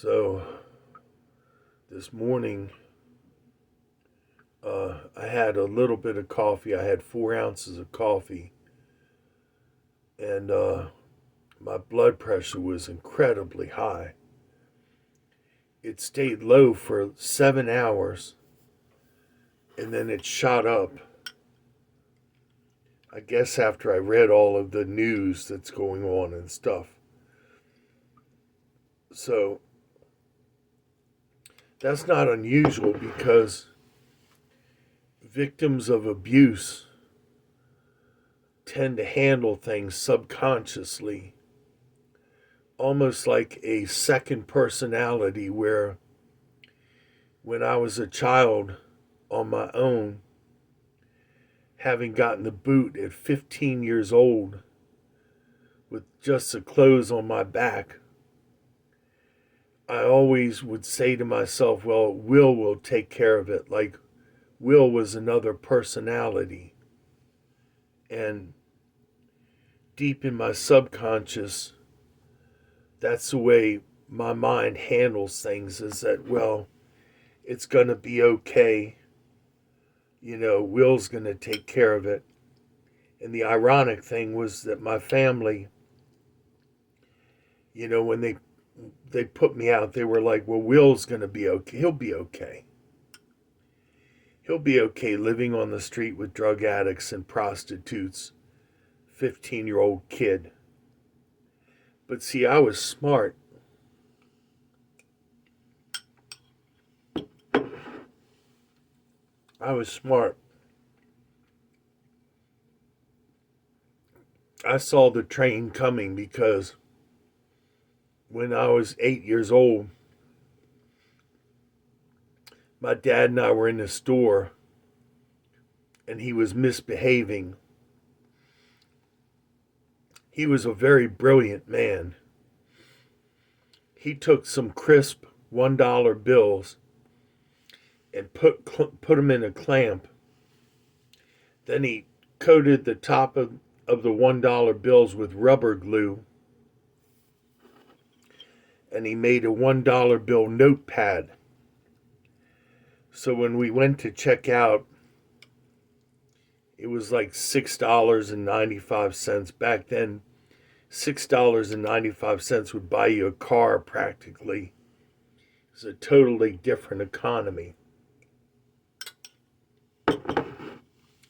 So this morning, I had a little bit of coffee. I had 4 ounces of coffee, and my blood pressure was incredibly high. It stayed low for 7 hours, and then it shot up. I guess after I read all of the news that's going on and stuff. So that's not unusual because victims of abuse tend to handle things subconsciously, almost like a second personality, where when I was a child on my own, having gotten the boot at 15 years old with just the clothes on my back, I always would say to myself, well, Will take care of it. Like Will was another personality. And deep in my subconscious, that's the way my mind handles things, is that, well, it's going to be okay. Will's going to take care of it. And the ironic thing was that my family, when they put me out, they were like, well, Will's going to be okay. He'll be okay. He'll be okay living on the street with drug addicts and prostitutes, 15-year-old kid. But see, I was smart. I was smart. I saw the train coming because when I was 8 years old, my dad and I were in the store and he was misbehaving. He was a very brilliant man. He took some crisp $1 bills and put them in a clamp. Then he coated the top of the $1 bills with rubber glue, and he made a $1 bill notepad. So when we went to check out, it was like $6.95. Back then, $6.95 would buy you a car practically. It's a totally different economy.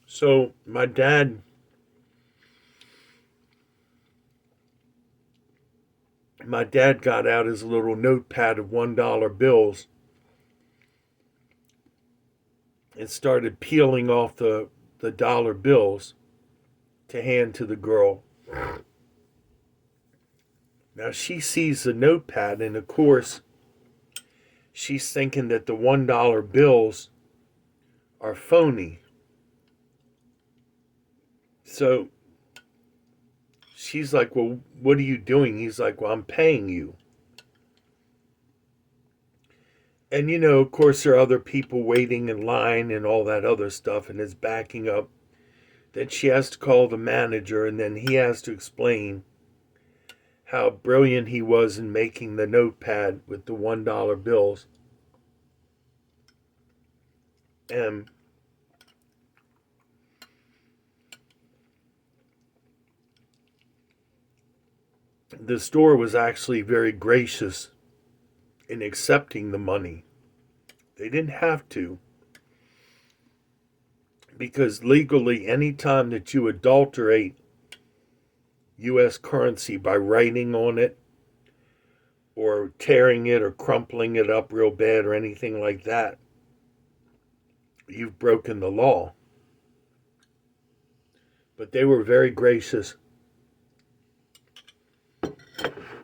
So my dad got out his little notepad of $1 bills and started peeling off the dollar bills to hand to the girl. Now she sees the notepad, and of course she's thinking that the $1 bills are phony. So she's like, well, what are you doing? He's like, well, I'm paying you. And, of course, there are other people waiting in line and all that other stuff, and it's backing up. Then she has to call the manager, and then he has to explain how brilliant he was in making the notepad with the $1 bills. And the store was actually very gracious in accepting the money. They didn't have to, because legally, anytime that you adulterate U.S. currency by writing on it or tearing it or crumpling it up real bad or anything like that, you've broken the law. But they were very gracious.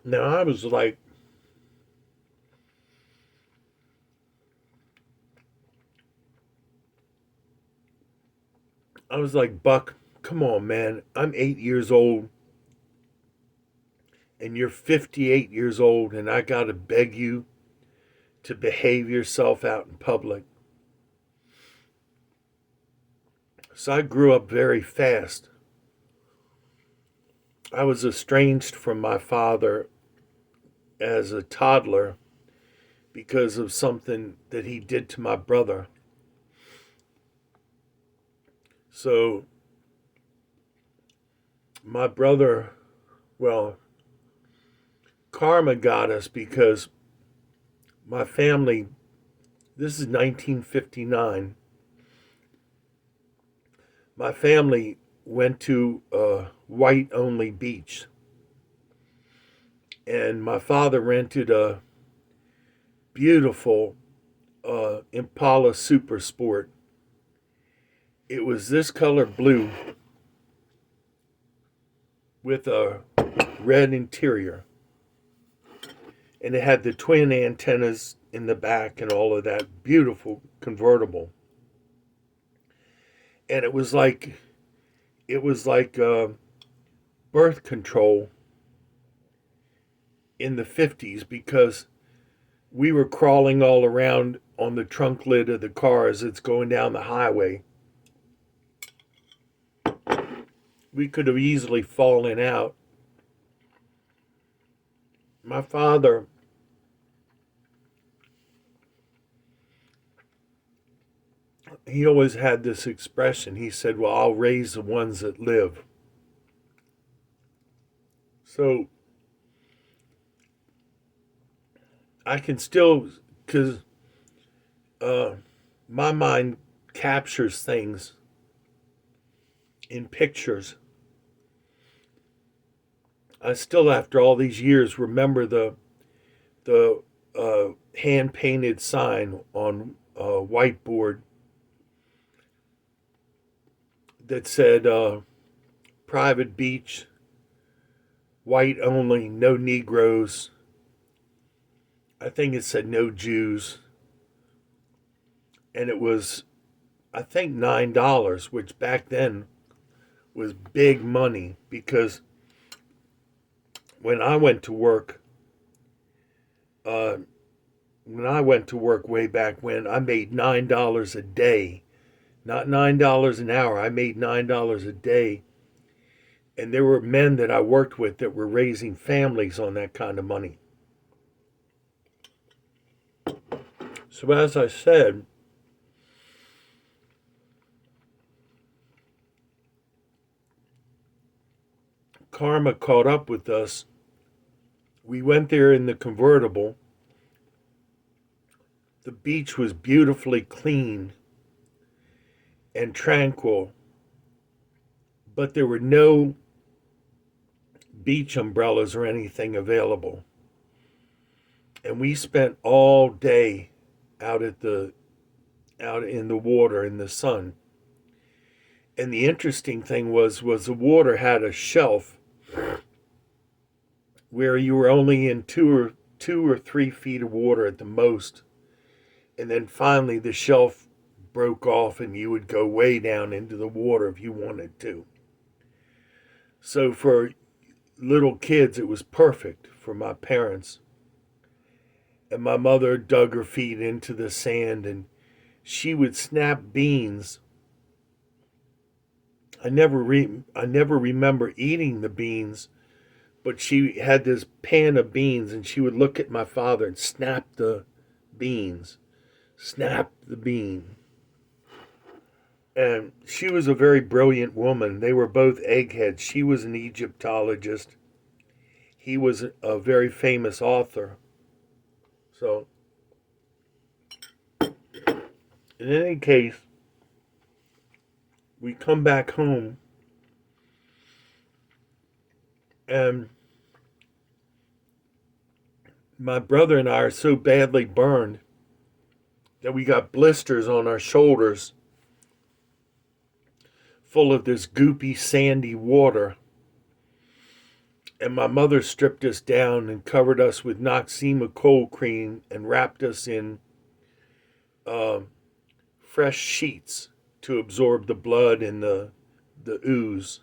Now I was like, Buck, come on, man. I'm 8 years old and you're 58 years old, and I got to beg you to behave yourself out in public. So I grew up very fast. I was estranged from my father as a toddler because of something that he did to my brother. So my brother, well, karma got us because my family, this is 1959, my family went to a white-only beach. And my father rented a beautiful Impala Super Sport. It was this color blue with a red interior. And it had the twin antennas in the back and all of that. Beautiful convertible. And it was like birth control in the 50s, because we were crawling all around on the trunk lid of the car as it's going down the highway. We could have easily fallen out. My father, he always had this expression. He said, well, I'll raise the ones that live. So I can still, because my mind captures things in pictures. I still, after all these years, remember the hand painted sign on a whiteboard that said private beach, white only, no Negroes. I think it said no Jews. And it was, I think, $9, which back then was big money, because when I went to work, way back when, I made $9 a day, not $9 an hour. I made $9 a day, and there were men that I worked with that were raising families on that kind of money. So as I said, karma caught up with us. We went there in the convertible. The beach was beautifully clean and tranquil, but there were no beach umbrellas or anything available. And we spent all day out in the water in the sun. And the interesting thing was the water had a shelf where you were only in 2 or 3 feet of water at the most. And then finally the shelf broke off and you would go way down into the water if you wanted to. So for little kids, it was perfect for my parents. And my mother dug her feet into the sand and she would snap beans. I never remember eating the beans, but she had this pan of beans and she would look at my father and snap the beans. Snap the bean. And she was a very brilliant woman. They were both eggheads. She was an Egyptologist. He was a very famous author. So, in any case, we come back home and my brother and I are so badly burned that we got blisters on our shoulders full of this goopy, sandy water. And my mother stripped us down and covered us with Noxzema cold cream and wrapped us in fresh sheets to absorb the blood and the ooze.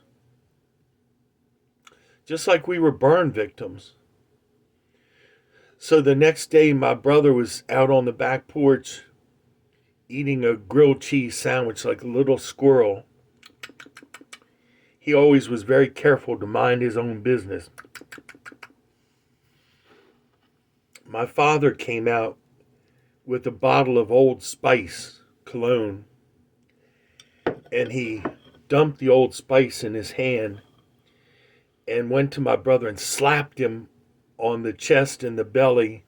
Just like we were burn victims. So the next day, my brother was out on the back porch eating a grilled cheese sandwich like a little squirrel. He always was very careful to mind his own business. My father came out with a bottle of Old Spice cologne, and he dumped the Old Spice in his hand and went to my brother and slapped him on the chest and the belly,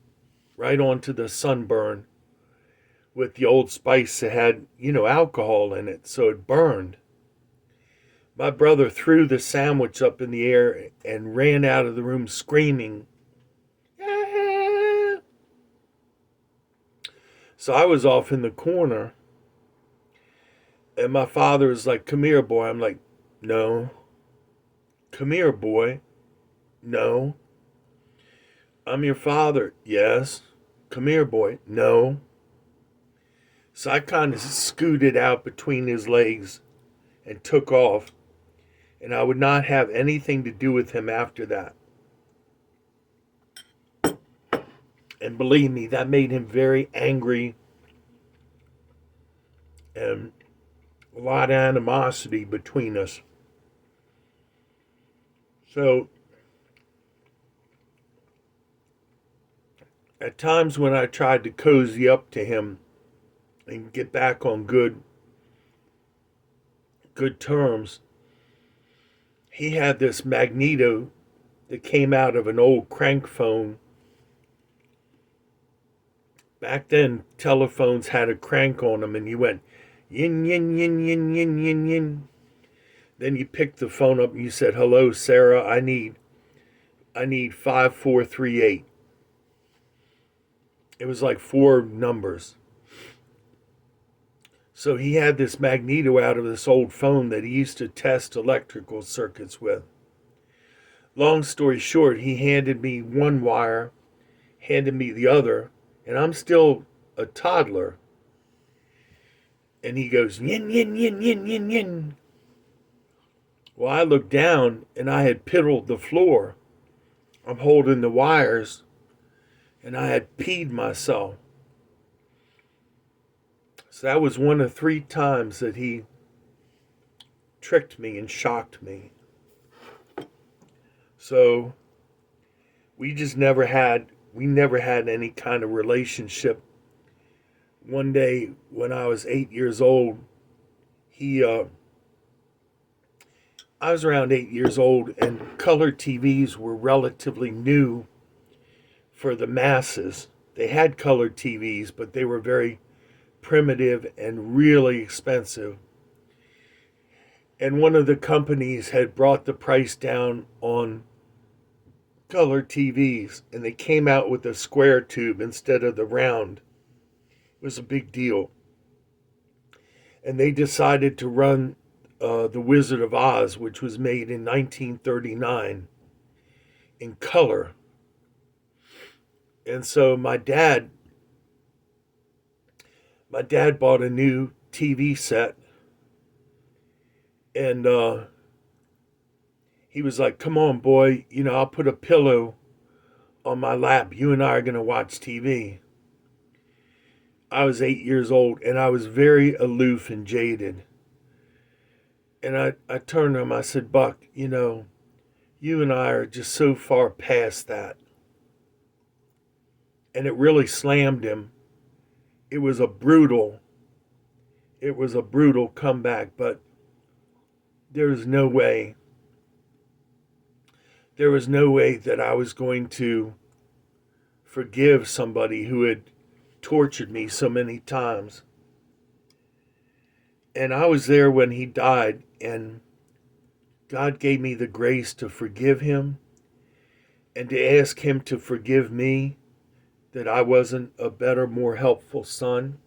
right onto the sunburn, with the Old Spice that had, alcohol in it, so it burned. My brother threw the sandwich up in the air and ran out of the room screaming. "Ah!" So I was off in the corner, and my father was like, "Come here, boy." I'm like, "No." "Come here, boy." "No." "I'm your father." "Yes." "Come here, boy." "No." So I kind of scooted out between his legs and took off, and I would not have anything to do with him after that. And believe me, that made him very angry, and a lot of animosity between us. So at times when I tried to cozy up to him and get back on good terms, he had this magneto that came out of an old crank phone. Back then, telephones had a crank on them, and you went yin yin yin yin yin yin yin. Then you picked the phone up and you said, "Hello, Sarah. I need 5438." It was like 4 numbers. So he had this magneto out of this old phone that he used to test electrical circuits with. Long story short, he handed me one wire, handed me the other, and I'm still a toddler. And he goes, "Yin, yin, yin, yin, yin, yin." Well, I looked down and I had piddled the floor. I'm holding the wires and I had peed myself. So that was one of 3 times that he tricked me and shocked me. So we never had any kind of relationship. One day when I was 8 years old, I was around 8 years old, and color TVs were relatively new for the masses. They had colored TVs, but they were very primitive and really expensive. And one of the companies had brought the price down on color TVs, and they came out with a square tube instead of the round. It was a big deal. And they decided to run The Wizard of Oz, which was made in 1939, in color. And so my dad bought a new TV set, and he was like, "Come on, boy, I'll put a pillow on my lap. You and I are going to watch TV." I was 8 years old, and I was very aloof and jaded. And I turned to him, I said, "Buck, you and I are just so far past that." And it really slammed him. It was a brutal comeback, but there was no way that I was going to forgive somebody who had tortured me so many times. And I was there when he died, and God gave me the grace to forgive him and to ask him to forgive me that I wasn't a better, more helpful son.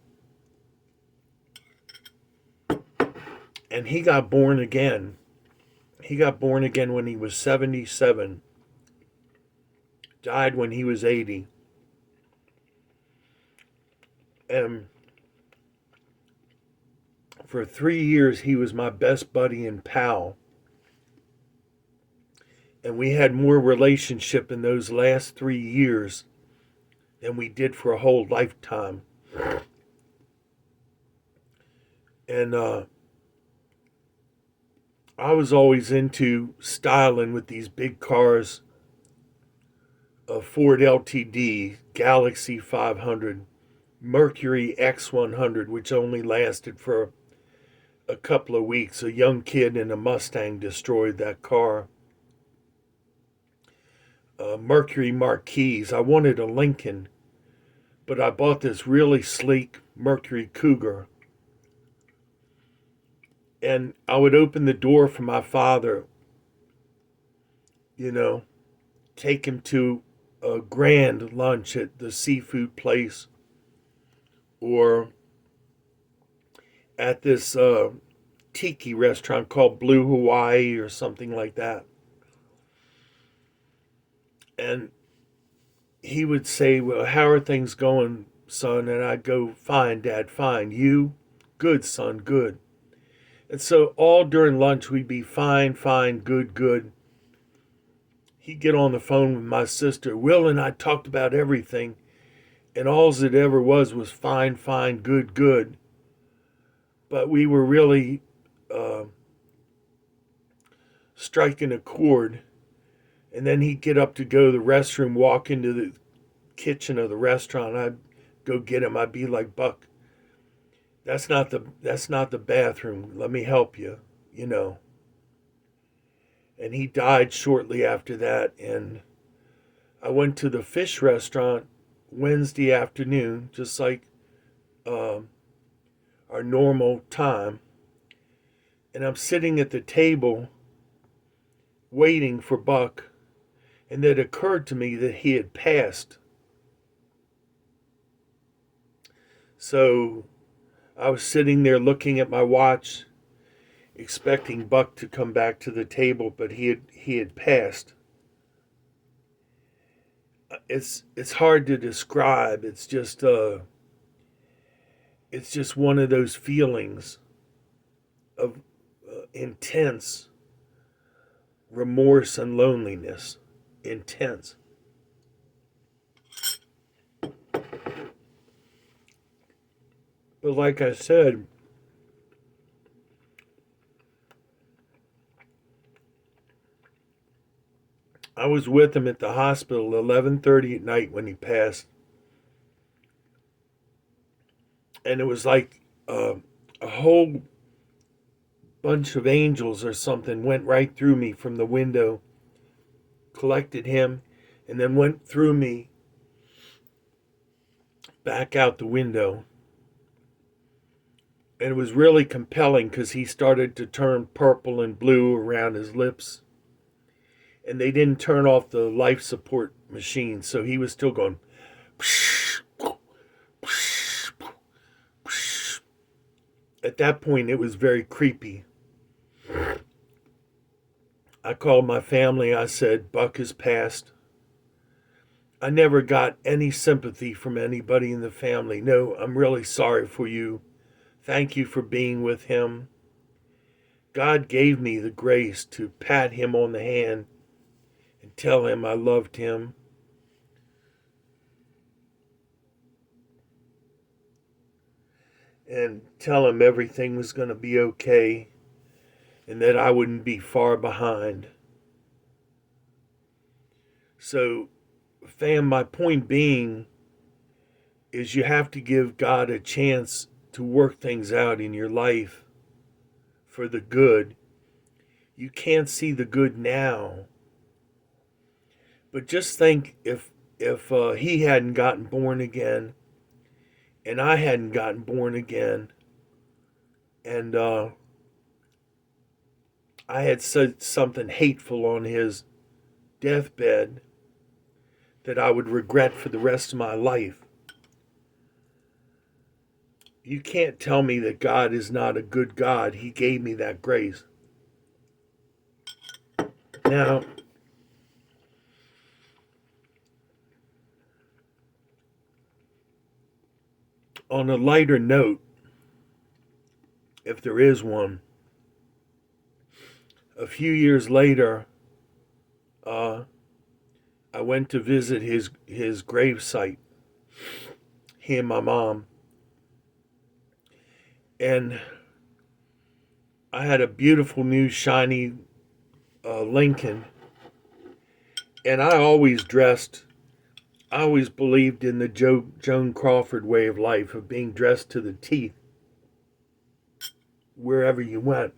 And he got born again. He got born again when he was 77. Died when he was 80. And for 3 years, he was my best buddy and pal. And we had more relationship in those last 3 years than we did for a whole lifetime. And I was always into styling with these big cars, a Ford LTD, Galaxie 500, Mercury X100, which only lasted for a couple of weeks. A young kid in a Mustang destroyed that car. Mercury Marquis. I wanted a Lincoln, but I bought this really sleek Mercury Cougar. And I would open the door for my father, you know, take him to a grand lunch at the seafood place or at this tiki restaurant called Blue Hawaii or something like that. And he would say, "Well, how are things going, son?" And I'd go, "Fine, Dad, fine. You?" "Good, son, good." And so all during lunch, we'd be fine, fine, good, good. He'd get on the phone with my sister. Will and I talked about everything, and all it ever was fine, fine, good, good. But we were really striking a chord. And then he'd get up to go to the restroom, walk into the kitchen of the restaurant. I'd go get him. I'd be like, "Buck, that's not the bathroom. Let me help you, you know." And he died shortly after that. And I went to the fish restaurant Wednesday afternoon, just like our normal time. And I'm sitting at the table waiting for Buck. And it occurred to me that he had passed. So I was sitting there looking at my watch, expecting Buck to come back to the table, but he had passed. It's hard to describe. It's just one of those feelings of intense remorse and loneliness. Intense. But like I said, I was with him at the hospital 11:30 at night when he passed. And it was like a whole bunch of angels or something went right through me from the window, collected him, and then went through me back out the window. And it was really compelling because he started to turn purple and blue around his lips. And they didn't turn off the life support machine, so he was still going. At that point, it was very creepy. I called my family. I said, "Buck has passed." I never got any sympathy from anybody in the family. "No, I'm really sorry for you. Thank you for being with him." God gave me the grace to pat him on the hand and tell him I loved him. And tell him everything was going to be okay and that I wouldn't be far behind. So, fam, my point being is you have to give God a chance to work things out in your life for the good. You can't see the good now. But just think if he hadn't gotten born again and I hadn't gotten born again and I had said something hateful on his deathbed that I would regret for the rest of my life. You can't tell me that God is not a good God. He gave me that grace. Now, on a lighter note, if there is one, a few years later, I went to visit his grave site, he and my mom. And I had a beautiful new shiny Lincoln. And I always dressed I always believed in the Joan Crawford way of life, of being dressed to the teeth wherever you went.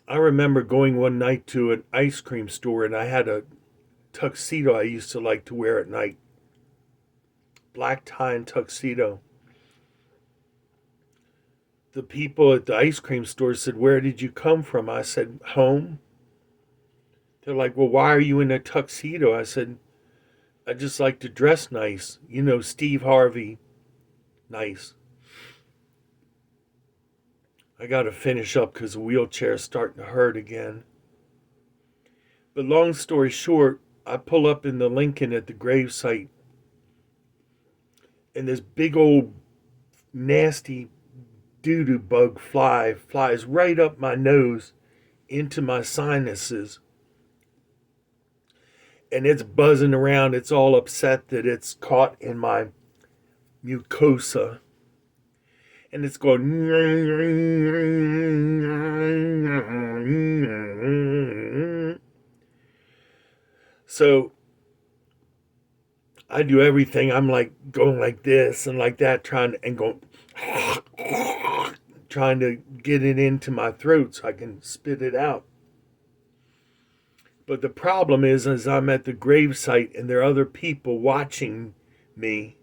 I remember going one night to an ice cream store, and I had a tuxedo I used to like to wear at night. Black tie and tuxedo. The people at the ice cream store said, "Where did you come from?" I said, "Home." They're like, "Well, why are you in a tuxedo?" I said, "I just like to dress nice. You know, Steve Harvey, nice." I got to finish up because the wheelchair's starting to hurt again. But long story short, I pull up in the Lincoln at the gravesite, and this big old nasty doo-doo bug flies right up my nose into my sinuses. And it's buzzing around. It's all upset that it's caught in my mucosa. And it's going. So I do everything. I'm like going like this and like that, trying to get it into my throat so I can spit it out. But the problem is I'm at the gravesite and there are other people watching me,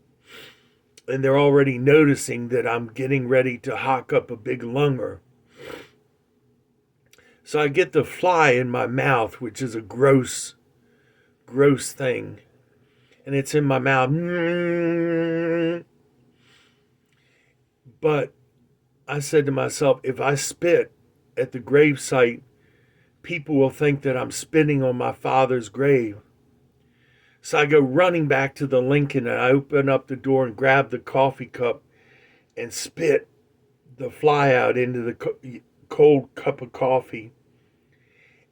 and they're already noticing that I'm getting ready to hawk up a big lunger. So I get the fly in my mouth, which is a gross thing. And it's in my mouth. But I said to myself, if I spit at the gravesite, people will think that I'm spitting on my father's grave. So I go running back to the Lincoln, and I open up the door and grab the coffee cup and spit the fly out into the cold cup of coffee.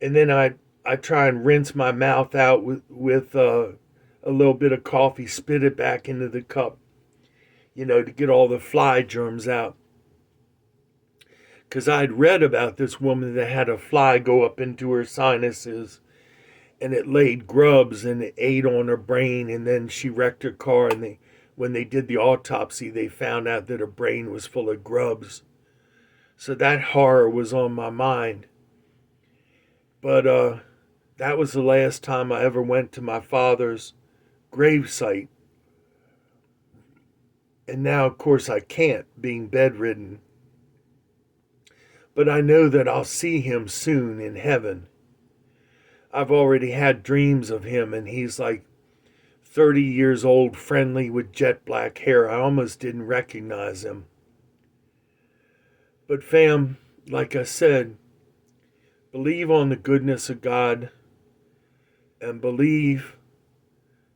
And then I try and rinse my mouth out with a little bit of coffee, spit it back into the cup, to get all the fly germs out. Because I'd read about this woman that had a fly go up into her sinuses, and it laid grubs and it ate on her brain, and then she wrecked her car, and when they did the autopsy, they found out that her brain was full of grubs. So that horror was on my mind. But that was the last time I ever went to my father's gravesite. And now, of course, I can't, being bedridden. But I know that I'll see him soon in heaven. I've already had dreams of him, and he's like 30 years old, friendly with jet black hair. I almost didn't recognize him. But fam, like I said, believe on the goodness of God and believe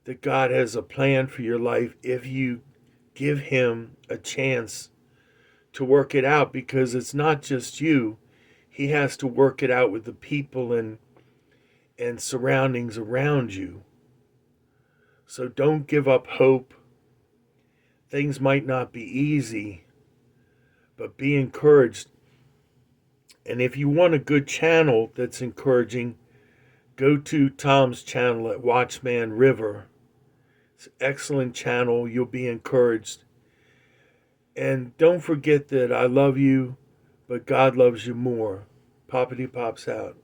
that God has a plan for your life if you give him a chance to work it out, because it's not just you. He has to work it out with the people and surroundings around you. So don't give up hope. Things might not be easy, but be encouraged. And if you want a good channel that's encouraging, go to Tom's channel at Watchman River. It's an excellent channel. You'll be encouraged. And don't forget that I love you, but God loves you more. Poppity Pops out.